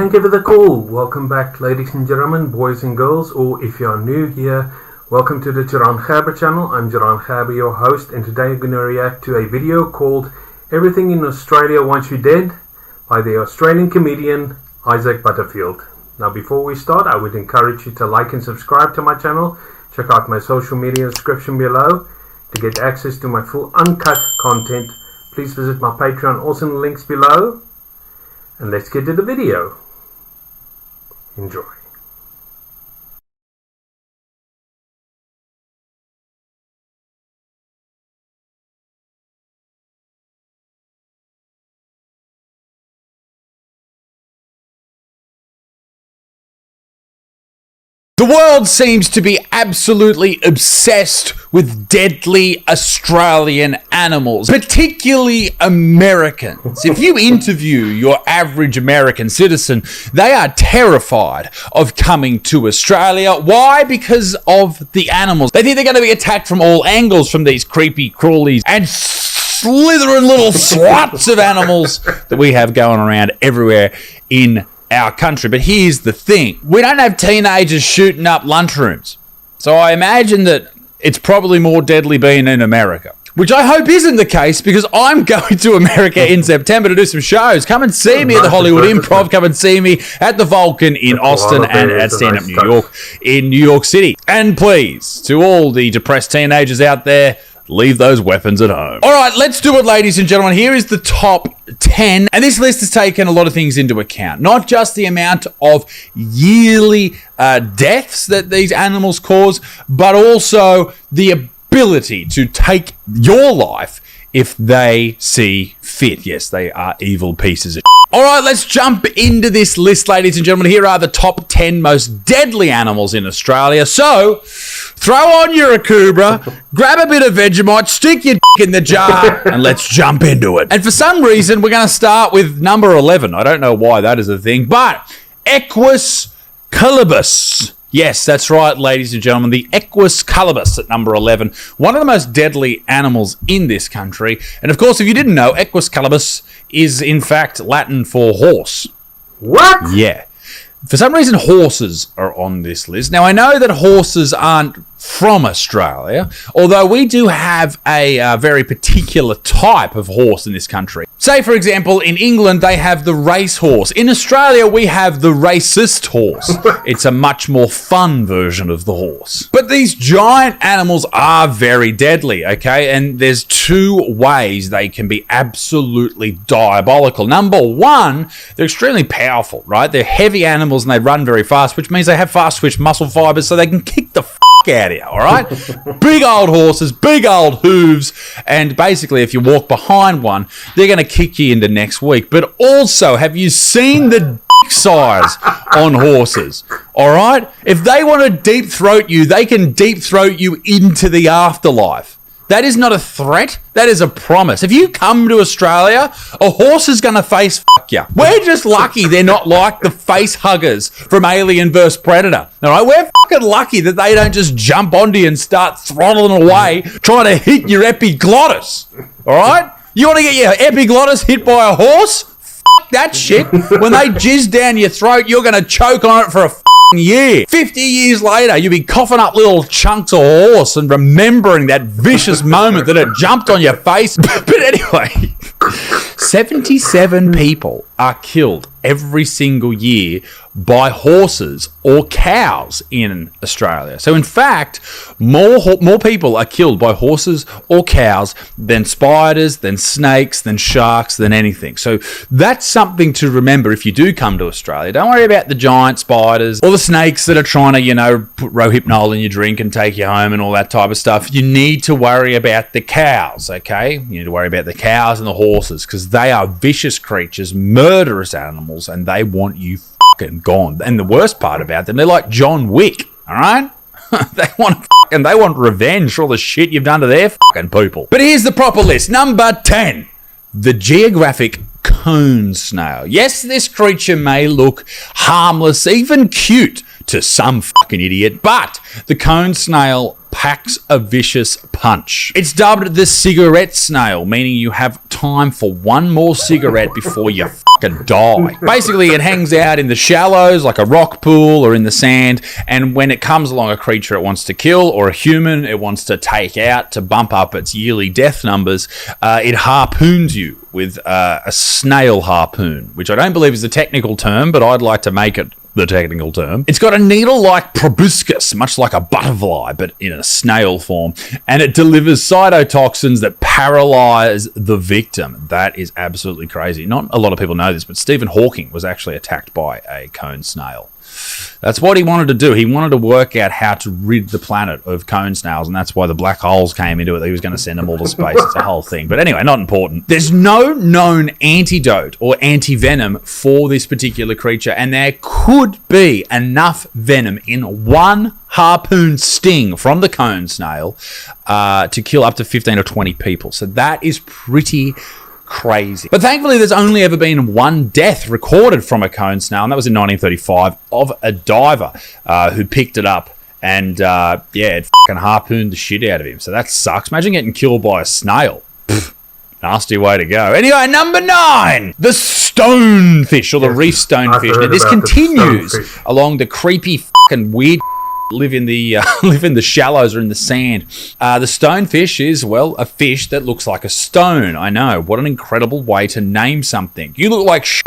Thank you for the call. Welcome back, ladies and gentlemen, boys and girls, or if you are new here, welcome to the Jaran Gerber channel. I'm Jaran Gerber, your host, and today I'm going to react to a video called Everything in Australia Wants You Dead by the Australian comedian Isaac Butterfield. Now, before we start, I would encourage you to like and subscribe to my channel. Check out my social media description below. To get access to my full uncut content, please visit my Patreon, also in the links below. And let's get to the video. Enjoy. The world seems to be absolutely obsessed with deadly Australian animals, particularly Americans. If you interview your average American citizen, they are terrified of coming to Australia. Why? Because of the animals. They think they're going to be attacked from all angles from these creepy crawlies and slithering little sluts of animals that we have going around everywhere in our country. But here's the thing. We don't have teenagers shooting up lunchrooms. So I imagine that it's probably more deadly being in America, which I hope isn't the case, because I'm going to America in September to do some shows. Come and see me at the Hollywood Improv. Come and see me at the Vulcan in Austin and at Stand Up New York in New York City. And please, to all the depressed teenagers out there, leave those weapons at home. All right, let's do it, ladies and gentlemen. Here is the top 10. And this list has taken a lot of things into account. Not just the amount of yearly deaths that these animals cause, but also the ability to take your life if they see fit. Yes, they are evil pieces of shit. All right, let's jump into this list, ladies and gentlemen. Here are the top 10 most deadly animals in Australia. So, throw on your Akubra, grab a bit of Vegemite, stick your dick in the jar, and let's jump into it. And for some reason, we're going to start with number 11. I don't know why that is a thing, but Equus colobus. Yes, that's right, ladies and gentlemen. The Equus colobus at number 11. One of the most deadly animals in this country. And of course, if you didn't know, Equus colobus is in fact Latin for horse. What? Yeah. For some reason, horses are on this list. Now, I know that horses aren't from Australia, although we do have a very particular type of horse in this country. Say, for example, in England, they have the racehorse. In Australia, we have the racist horse. It's a much more fun version of the horse. But these giant animals are very deadly, okay? And there's two ways they can be absolutely diabolical. Number one, they're extremely powerful, right? They're heavy animals and they run very fast, which means they have fast-twitch muscle fibers, so they can kick the out of you, all right? Big old horses, big old hooves, and basically if you walk behind one, they're going to kick you into next week. But also, have you seen the dick size on horses? All right? If they want to deep throat you, they can deep throat you into the afterlife. That is not a threat. That is a promise. If you come to Australia, a horse is going to face fuck you. We're just lucky they're not like the face huggers from Alien vs. Predator. All right? We're fucking lucky that they don't just jump onto you and start throttling away trying to hit your epiglottis. All right? You want to get your epiglottis hit by a horse? Fuck that shit. When they jizz down your throat, you're going to choke on it for a year. 50 years later, you'll be coughing up little chunks of horse and remembering that vicious moment that it jumped on your face. But anyway, 77 people are killed every single year by horses or cows in Australia. So in fact, more people are killed by horses or cows than spiders, than snakes, than sharks, than anything. So that's something to remember if you do come to Australia. Don't worry about the giant spiders or the snakes that are trying to, put Rohypnol in your drink and take you home and all that type of stuff. You need to worry about the cows, okay? You need to worry about the cows and the horses, because they are vicious creatures, murderous animals, and they want you fucking gone. And the worst part about them, they're like John Wick, all right? they want revenge for all the shit you've done to their fucking people. But here's the proper list. Number 10, the geographic cone snail. Yes, this creature may look harmless, even cute to some fucking idiot, but the cone snail packs a vicious punch. It's dubbed the cigarette snail, meaning you have time for one more cigarette before you fucking die. Basically, it hangs out in the shallows like a rock pool or in the sand, and when it comes along a creature it wants to kill or a human it wants to take out to bump up its yearly death numbers, it harpoons you with a snail harpoon, which I don't believe is the technical term, but I'd like to make it the technical term. It's got a needle-like proboscis, much like a butterfly, but in a snail form, and it delivers cytotoxins that paralyze the victim. That is absolutely crazy. Not a lot of people know this, but Stephen Hawking was actually attacked by a cone snail. That's what he wanted to do. He wanted to work out how to rid the planet of cone snails, and that's why the black holes came into it. He was going to send them all to space. It's a whole thing. But anyway, not important. There's no known antidote or anti-venom for this particular creature, and there could be enough venom in one harpoon sting from the cone snail to kill up to 15 or 20 people. So that is pretty crazy. But thankfully, there's only ever been one death recorded from a cone snail, and that was in 1935 of a diver who picked it up and, it fucking harpooned the shit out of him. So that sucks. Imagine getting killed by a snail. Pfft, nasty way to go. Anyway, number 9, the stonefish or the reef stonefish. Now, this continues along the creepy fucking weird live in the shallows or in the sand. The stonefish is, well, a fish that looks like a stone. I know. What an incredible way to name something. You look like shit.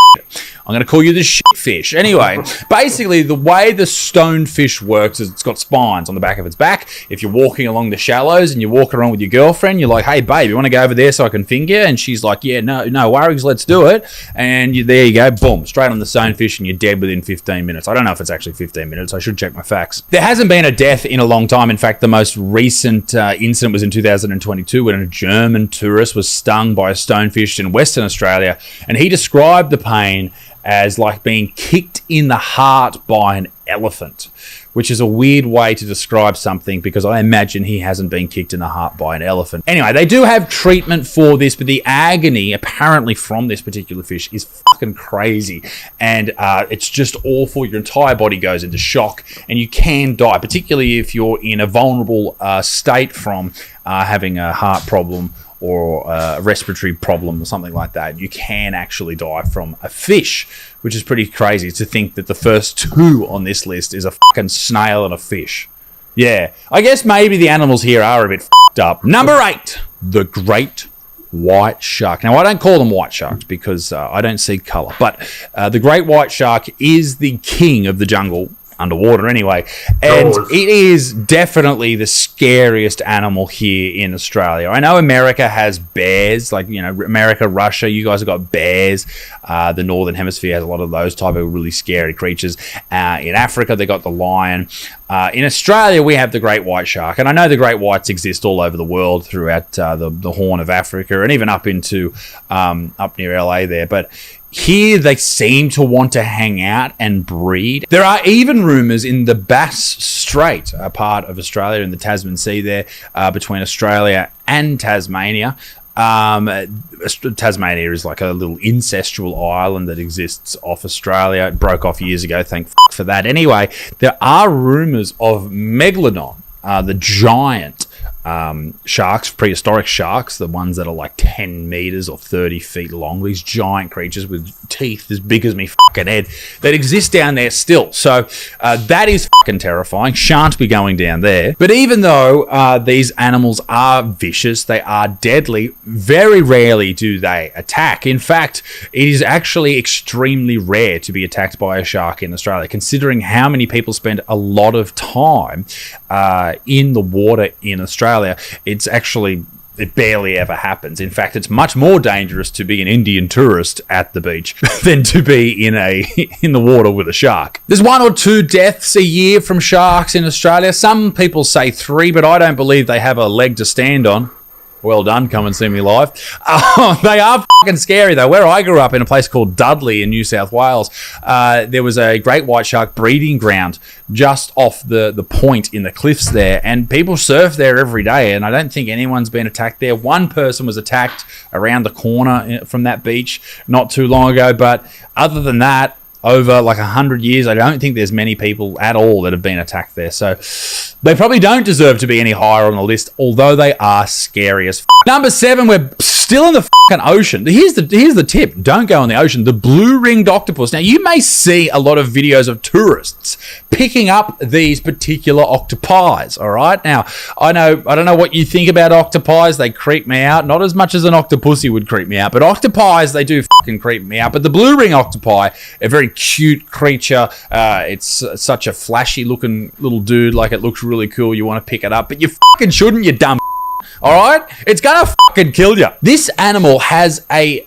I'm going to call you the shit fish. Anyway, basically, the way the stonefish works is it's got spines on the back of its back. If you're walking along the shallows and you're walking around with your girlfriend, you're like, hey, babe, you want to go over there so I can finger you? And she's like, yeah, no worries, let's do it. And there you go, boom, straight on the stonefish, and you're dead within 15 minutes. I don't know if it's actually 15 minutes. I should check my facts. There hasn't been a death in a long time. In fact, the most recent incident was in 2022 when a German tourist was stung by a stonefish in Western Australia, and he described the pain as like being kicked in the heart by an elephant, which is a weird way to describe something because I imagine he hasn't been kicked in the heart by an elephant. Anyway, they do have treatment for this, but the agony apparently from this particular fish is fucking crazy, and it's just awful. Your entire body goes into shock and you can die, particularly if you're in a vulnerable state from having a heart problem or a respiratory problem or something like that. You can actually die from a fish, which is pretty crazy to think that the first 2 on this list is a fucking snail and a fish. Yeah, I guess maybe the animals here are a bit fucked up. Number 8, the great white shark. Now, I don't call them white sharks because I don't see colour, but the great white shark is the king of the jungle, underwater anyway, and it is definitely the scariest animal here in Australia. I know America has bears, like, you know, America, Russia, you guys have got bears. The Northern Hemisphere has a lot of those type of really scary creatures. In Africa, they got the lion. In Australia, we have the great white shark, and I know the great whites exist all over the world throughout the Horn of Africa and even up into up near LA there, but here, they seem to want to hang out and breed. There are even rumours in the Bass Strait, a part of Australia in the Tasman Sea there, between Australia and Tasmania. Tasmania is like a little incestual island that exists off Australia. It broke off years ago, thank for that. Anyway, there are rumours of Megalodon, the giant sharks, prehistoric sharks, the ones that are like 10 meters or 30 feet long, these giant creatures with teeth as big as me fucking head that exist down there still. So that is fucking terrifying. Shan't be going down there. But even though these animals are vicious, they are deadly, very rarely do they attack. In fact, it is actually extremely rare to be attacked by a shark in Australia, considering how many people spend a lot of time in the water in Australia. It barely ever happens. In fact, it's much more dangerous to be an Indian tourist at the beach than to be in the water with a shark. There's 1 or 2 deaths a year from sharks in Australia. Some people say 3, but I don't believe they have a leg to stand on. Well done, come and see me live. They are fucking scary though. Where I grew up, in a place called Dudley in New South Wales, there was a great white shark breeding ground just off the point in the cliffs there, and people surf there every day, and I don't think anyone's been attacked there. One person was attacked around the corner from that beach not too long ago, but other than that, over like 100 years. I don't think there's many people at all that have been attacked there. So they probably don't deserve to be any higher on the list, although they are scary as f***. Number 7, we're still in the fucking ocean. Here's the tip. Don't go in the ocean. The blue-ringed octopus. Now, you may see a lot of videos of tourists picking up these particular octopi, all right? Now, I don't know what you think about octopi. They creep me out. Not as much as an octopussy would creep me out, but octopi, they do fucking creep me out. But the blue-ring octopi, a very cute creature. It's such a flashy-looking little dude. Like, it looks really cool. You want to pick it up, but you fucking shouldn't, you dumb. All right, it's gonna fucking kill you. This animal has a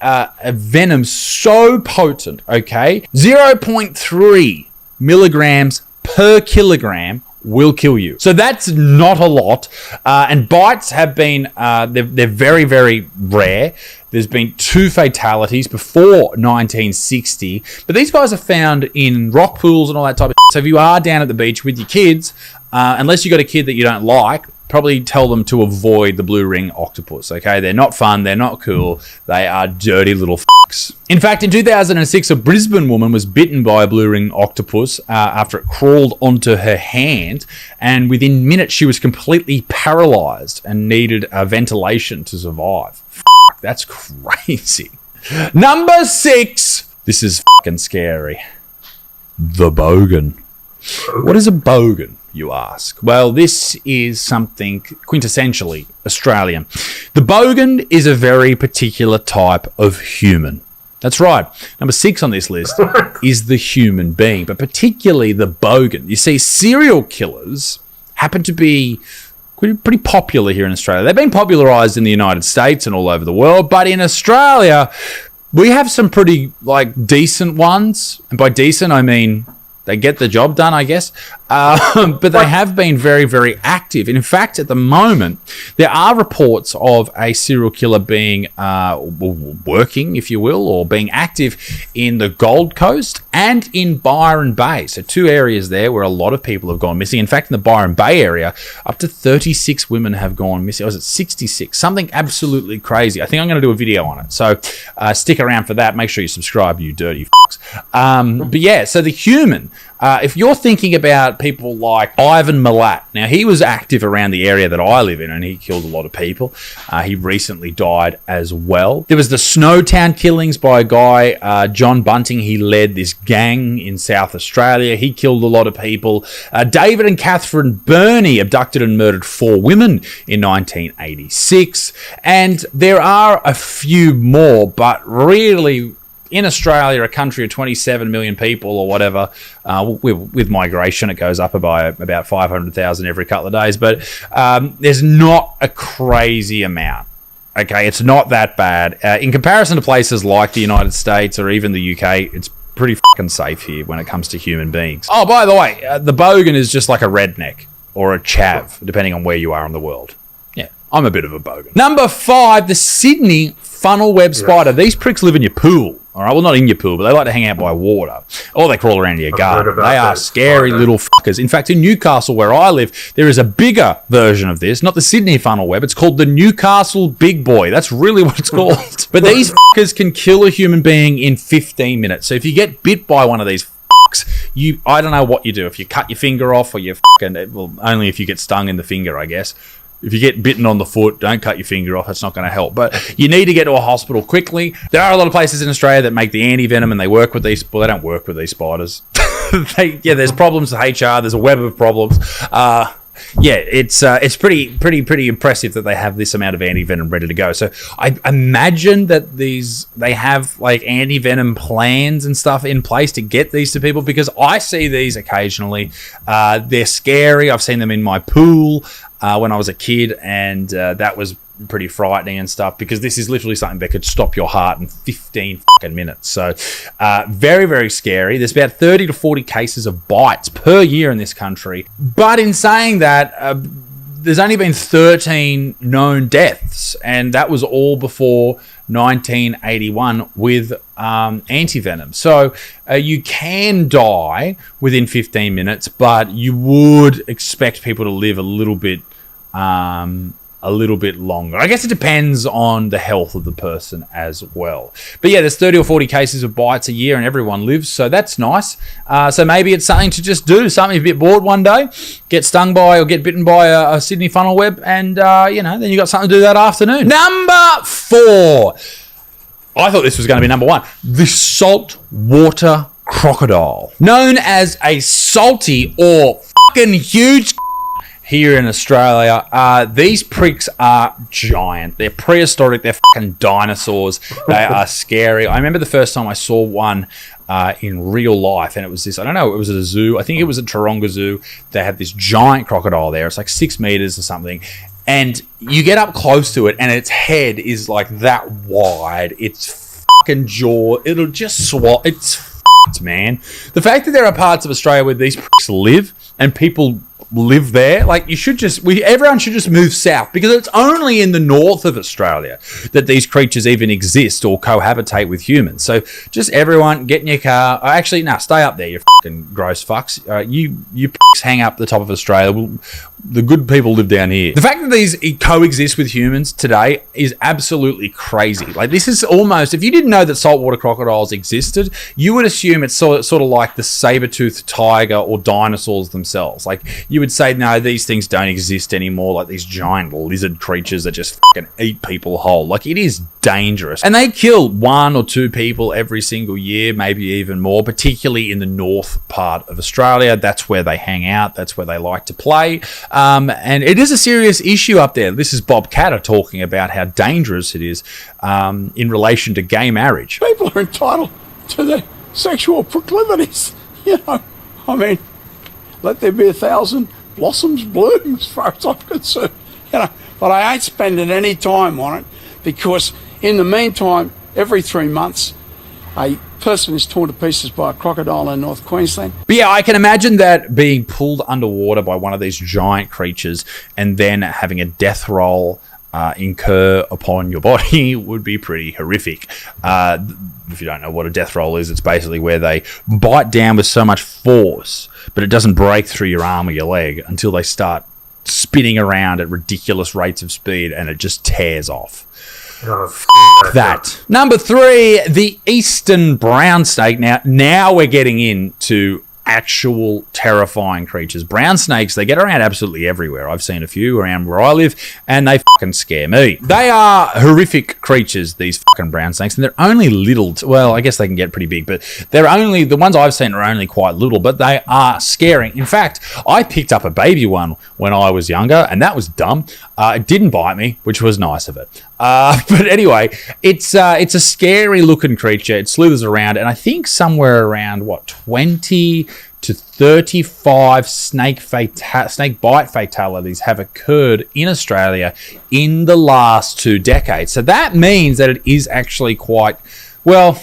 venom so potent. Okay, 0.3 milligrams per kilogram will kill you. So that's not a lot. And bites have been they're very, very rare. There's been 2 fatalities before 1960, but these guys are found in rock pools and all that type of shit. So if you are down at the beach with your kids, unless you got a kid that you don't like, probably tell them to avoid the blue ring octopus, okay? They're not fun, they're not cool, they are dirty little fucks. In fact, in 2006, a Brisbane woman was bitten by a blue ring octopus after it crawled onto her hand, and within minutes she was completely paralyzed and needed ventilation to survive. That's crazy. Number 6, this is fucking scary. The bogan. What is a bogan, you ask? Well, this is something quintessentially Australian. The bogan is a very particular type of human. That's right. Number 6 on this list is the human being, but particularly the bogan. You see, serial killers happen to be pretty popular here in Australia. They've been popularised in the United States and all over the world, but in Australia, we have some pretty decent ones. And by decent, I mean they get the job done, I guess. But they have been very, very active. And in fact, at the moment, there are reports of a serial killer being working, if you will, or being active in the Gold Coast and in Byron Bay. So 2 areas there where a lot of people have gone missing. In fact, in the Byron Bay area, up to 36 women have gone missing. Or was it 66? Something absolutely crazy. I think I'm going to do a video on it. So stick around for that. Make sure you subscribe, you dirty fucks. But yeah, so the human, if you're thinking about people like Ivan Milat, now he was active around the area that I live in and he killed a lot of people. He recently died as well. There was the Snowtown killings by a guy, John Bunting. He led this gang in South Australia. He killed a lot of people. David and Catherine Burney abducted and murdered 4 women in 1986. And there are a few more, but really, in Australia, a country of 27 million people or whatever, with migration, it goes up by about 500,000 every couple of days. But there's not a crazy amount. Okay, it's not that bad. In comparison to places like the United States or even the UK, it's pretty fucking safe here when it comes to human beings. Oh, by the way, the bogan is just like a redneck or a chav, depending on where you are in the world. Yeah, I'm a bit of a bogan. Number 5, the Sydney funnel web spider. These pricks live in your pool. All right, well, not in your pool, but they like to hang out by water. Or they crawl around your garden. They are scary little fuckers. In fact, in Newcastle, where I live, there is a bigger version of this. Not the Sydney funnel web. It's called the Newcastle Big Boy. That's really what it's called. But these fuckers can kill a human being in 15 minutes. So if you get bit by one of these fucks, I don't know what you do. If you cut your finger off or you fucking... Well, only if you get stung in the finger, I guess. If you get bitten on the foot, don't cut your finger off. That's not going to help. But you need to get to a hospital quickly. There are a lot of places in Australia that make the anti-venom and they work with these... Well, they don't work with these spiders. There's problems with HR. There's a web of problems. It's pretty impressive that they have this amount of anti-venom ready to go. So I imagine that they have like anti-venom plans and stuff in place to get these to people, because I see these occasionally. They're scary. I've seen them in my pool when I was a kid, and that was pretty frightening and stuff, because this is literally something that could stop your heart in 15 fucking minutes. So very, very scary. There's about 30 to 40 cases of bites per year in this country. But in saying that, there's only been 13 known deaths, and that was all before 1981 with anti-venom. So you can die within 15 minutes, but you would expect people to live a little bit a little bit longer. I guess it depends on the health of the person as well. But yeah, there's 30 or 40 cases of bites a year and everyone lives, so that's nice. So maybe it's something to just do, something a bit bored one day, get stung by or get bitten by a Sydney funnel web, and then you got something to do that afternoon. Number 4. I thought this was going to be number 1. The saltwater crocodile. Known as a salty or fucking huge here in Australia, these pricks are giant. They're prehistoric. They're fucking dinosaurs. They are scary. I remember the first time I saw one in real life, and it was this, I don't know, it was at a zoo. I think it was at Taronga Zoo. They had this giant crocodile there. It's like 6 meters or something. And you get up close to it, and its head is like that wide. Its fucking jaw, it'll just swallow. It's fucked, man. The fact that there are parts of Australia where these pricks live, and people live there, like everyone should just move south, because it's only in the north of Australia that these creatures even exist or cohabitate with humans. So just everyone get in your car. Actually, no, stay up there, you fucking gross fucks. You pricks hang up the top of Australia. The good people live down here. The fact that these coexist with humans today is absolutely crazy. Like, this is almost, if you didn't know that saltwater crocodiles existed, you would assume it's sort of like the saber-toothed tiger or dinosaurs themselves. Like, you would say, no, these things don't exist anymore, like these giant lizard creatures that just fucking eat people whole. Like, it is dangerous. And they kill 1 or 2 people every single year, maybe even more, particularly in the north part of Australia. That's where they hang out. That's where they like to play. And it is a serious issue up there. This is Bob Catter talking about how dangerous it is in relation to gay marriage. People are entitled to their sexual proclivities. I mean, let there be 1,000 blossoms bloom, as far as I'm concerned. But I ain't spending any time on it, because in the meantime, every 3 months, a person is torn to pieces by a crocodile in North Queensland. But yeah, I can imagine that being pulled underwater by one of these giant creatures and then having a death roll incur upon your body would be pretty horrific. If you don't know what a death roll is, it's basically where they bite down with so much force, but it doesn't break through your arm or your leg until they start spinning around at ridiculous rates of speed, and it just tears off. That. Number 3, the eastern brown snake. Now we're getting into actual terrifying creatures. Brown snakes, they get around absolutely everywhere. I've seen a few around where I live, and they fucking scare me. They are horrific creatures, these fucking brown snakes, and they're only little. Well, I guess they can get pretty big, but the ones I've seen are only quite little, but they are scaring. In fact, I picked up a baby one when I was younger, and that was dumb. It didn't bite me, which was nice of it. But anyway, it's a scary looking creature. It slithers around, and I think somewhere around 20 to 35 snake bite fatalities have occurred in Australia in the last 2 decades. So that means that it is actually quite, well,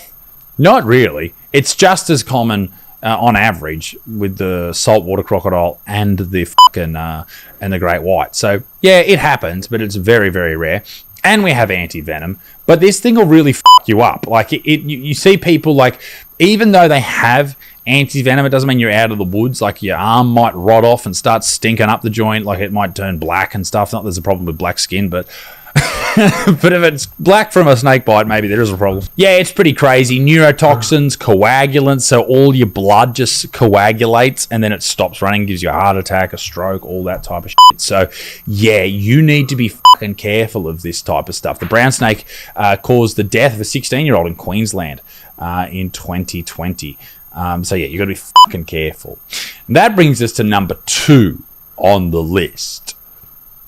not really. It's just as common on average with the saltwater crocodile and the great white. So yeah, it happens, but it's very, very rare. And we have anti-venom, but this thing will really fuck you up. Like, you see people, like, even though they have anti-venom, it doesn't mean you're out of the woods. Like, your arm might rot off and start stinking up the joint. Like, it might turn black and stuff. Not that there's a problem with black skin, but but if it's black from a snake bite, maybe there is a problem. Yeah, it's pretty crazy. Neurotoxins, coagulants, so all your blood just coagulates and then it stops running, gives you a heart attack, a stroke, all that type of shit. So yeah, you need to be fucking careful of this type of stuff. The brown snake caused the death of a 16-year-old in Queensland in 2020. So yeah, you got to be fucking careful. And that brings us to number 2 on the list,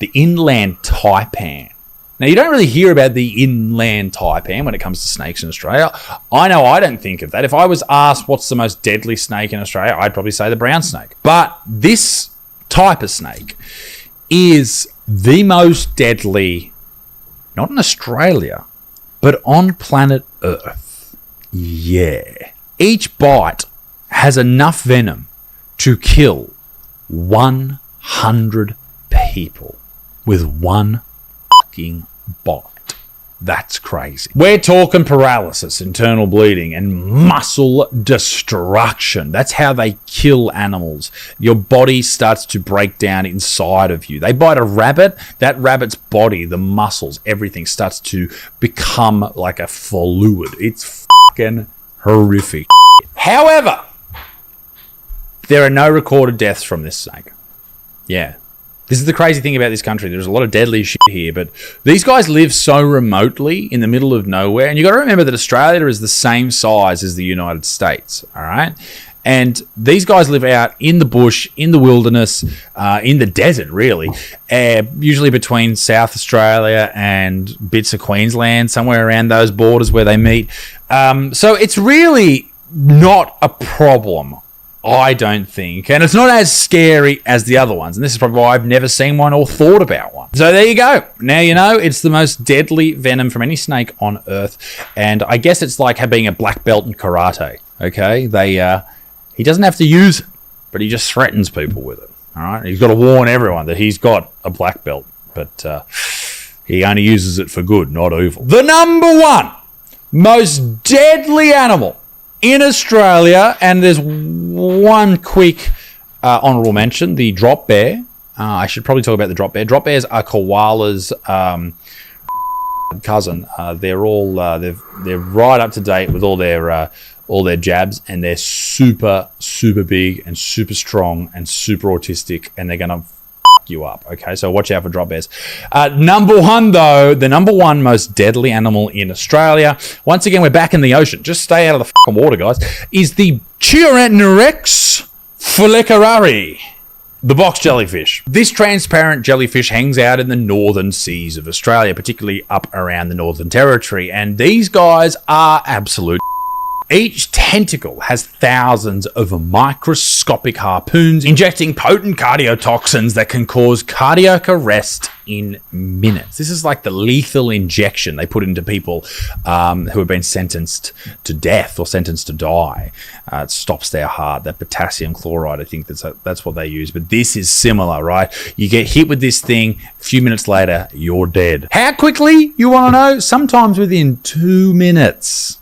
the inland taipan. Now, you don't really hear about the inland taipan when it comes to snakes in Australia. I know I don't think of that. If I was asked what's the most deadly snake in Australia, I'd probably say the brown snake. But this type of snake is the most deadly, not in Australia, but on planet Earth. Yeah. Each bite has enough venom to kill 100 people with one fucking bite. That's crazy. We're talking paralysis, internal bleeding, and muscle destruction. That's how they kill animals. Your body starts to break down inside of you. They bite a rabbit, that rabbit's body, the muscles, everything starts to become like a fluid. It's fucking horrific. However, there are no recorded deaths from this snake. Yeah. This is the crazy thing about this country. There's a lot of deadly shit here, but these guys live so remotely in the middle of nowhere. And you got to remember that Australia is the same size as the United States, all right? And these guys live out in the bush, in the wilderness, in the desert, really, usually between South Australia and bits of Queensland, somewhere around those borders where they meet. So it's really not a problem, I don't think. And it's not as scary as the other ones. And this is probably why I've never seen one or thought about one. So there you go. Now you know it's the most deadly venom from any snake on Earth. And I guess it's like being a black belt in karate. Okay? He doesn't have to use it, but he just threatens people with it. All right? He's got to warn everyone that he's got a black belt. But he only uses it for good, not evil. The number one most deadly animal in Australia, and there's one quick honourable mention, the drop bear. I should probably talk about the drop bear. Drop bears are koalas' cousin. They're all they're right up to date with all their jabs, and they're super big and super strong and super autistic, and they're gonna you up. Okay, so watch out for drop bears. Number one, though, the number one most deadly animal in Australia, once again we're back in the ocean, just stay out of the fucking water, guys, is the Chiorantharex flecarari, the box jellyfish. This transparent jellyfish hangs out in the northern seas of Australia, particularly up around the Northern Territory, and these guys are absolute. Each tentacle has thousands of microscopic harpoons injecting potent cardiotoxins that can cause cardiac arrest in minutes. This is like the lethal injection they put into people who have been sentenced to death or sentenced to die. It stops their heart. That potassium chloride, I think that's what they use. But this is similar, right? You get hit with this thing, a few minutes later, you're dead. How quickly, you want to know? Sometimes within 2 minutes.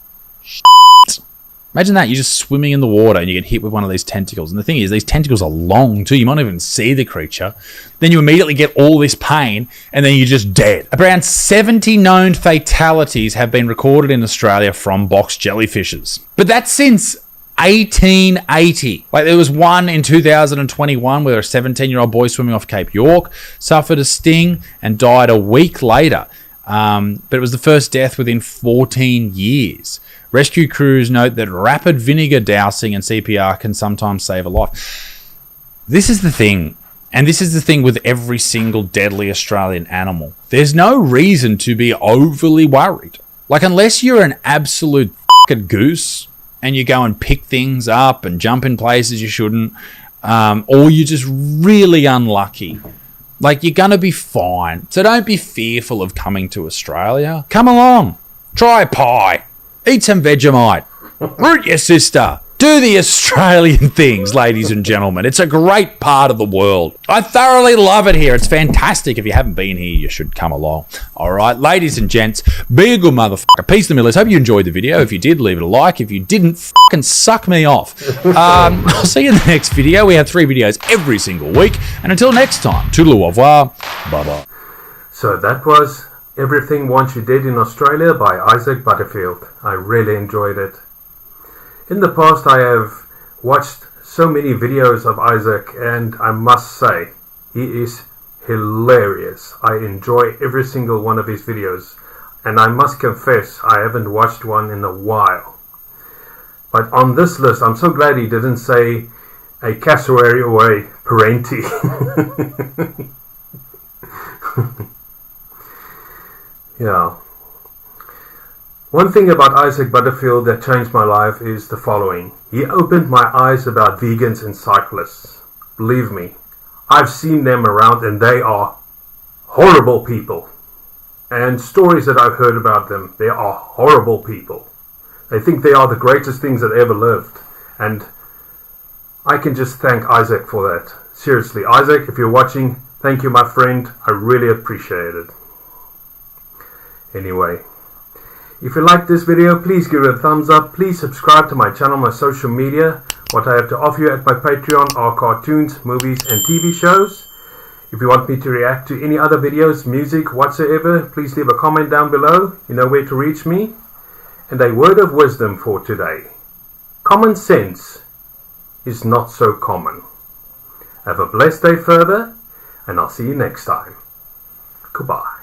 Imagine that, you're just swimming in the water and you get hit with one of these tentacles. And the thing is, these tentacles are long too. You might not even see the creature. Then you immediately get all this pain and then you're just dead. Around 70 known fatalities have been recorded in Australia from box jellyfishes. But that's since 1880. Like, there was one in 2021 where a 17-year-old boy swimming off Cape York suffered a sting and died a week later. But it was the first death within 14 years. Rescue crews note that rapid vinegar dousing and CPR can sometimes save a life. This is the thing, and this is the thing with every single deadly Australian animal. There's no reason to be overly worried. Like, unless you're an absolute fucking goose and you go and pick things up and jump in places you shouldn't, or you're just really unlucky. Like, you're going to be fine. So don't be fearful of coming to Australia. Come along. Try a pie. Eat some Vegemite. Root your sister. Do the Australian things, ladies and gentlemen. It's a great part of the world. I thoroughly love it here. It's fantastic. If you haven't been here, you should come along. All right, ladies and gents, be a good motherfucker. Peace to the millies. Hope you enjoyed the video. If you did, leave it a like. If you didn't, fucking suck me off. I'll see you in the next video. We have 3 videos every single week. And until next time, toodaloo, au revoir. Bye-bye. So that was Everything Once You Did in Australia by Isaac Butterfield. I really enjoyed it. In the past I have watched so many videos of Isaac, and I must say, he is hilarious. I enjoy every single one of his videos, and I must confess I haven't watched one in a while. But on this list, I'm so glad he didn't say a cassowary or a parenti. Yeah. One thing about Isaac Butterfield that changed my life is the following. He opened my eyes about vegans and cyclists. Believe me, I've seen them around and they are horrible people. And stories that I've heard about them, they are horrible people. They think they are the greatest things that ever lived. And I can just thank Isaac for that. Seriously, Isaac, if you're watching, thank you, my friend. I really appreciate it. Anyway, if you like this video, please give it a thumbs up. Please subscribe to my channel, my social media. What I have to offer you at my Patreon are cartoons, movies and TV shows. If you want me to react to any other videos, music, whatsoever, please leave a comment down below. You know where to reach me. And a word of wisdom for today. Common sense is not so common. Have a blessed day further, and I'll see you next time. Goodbye.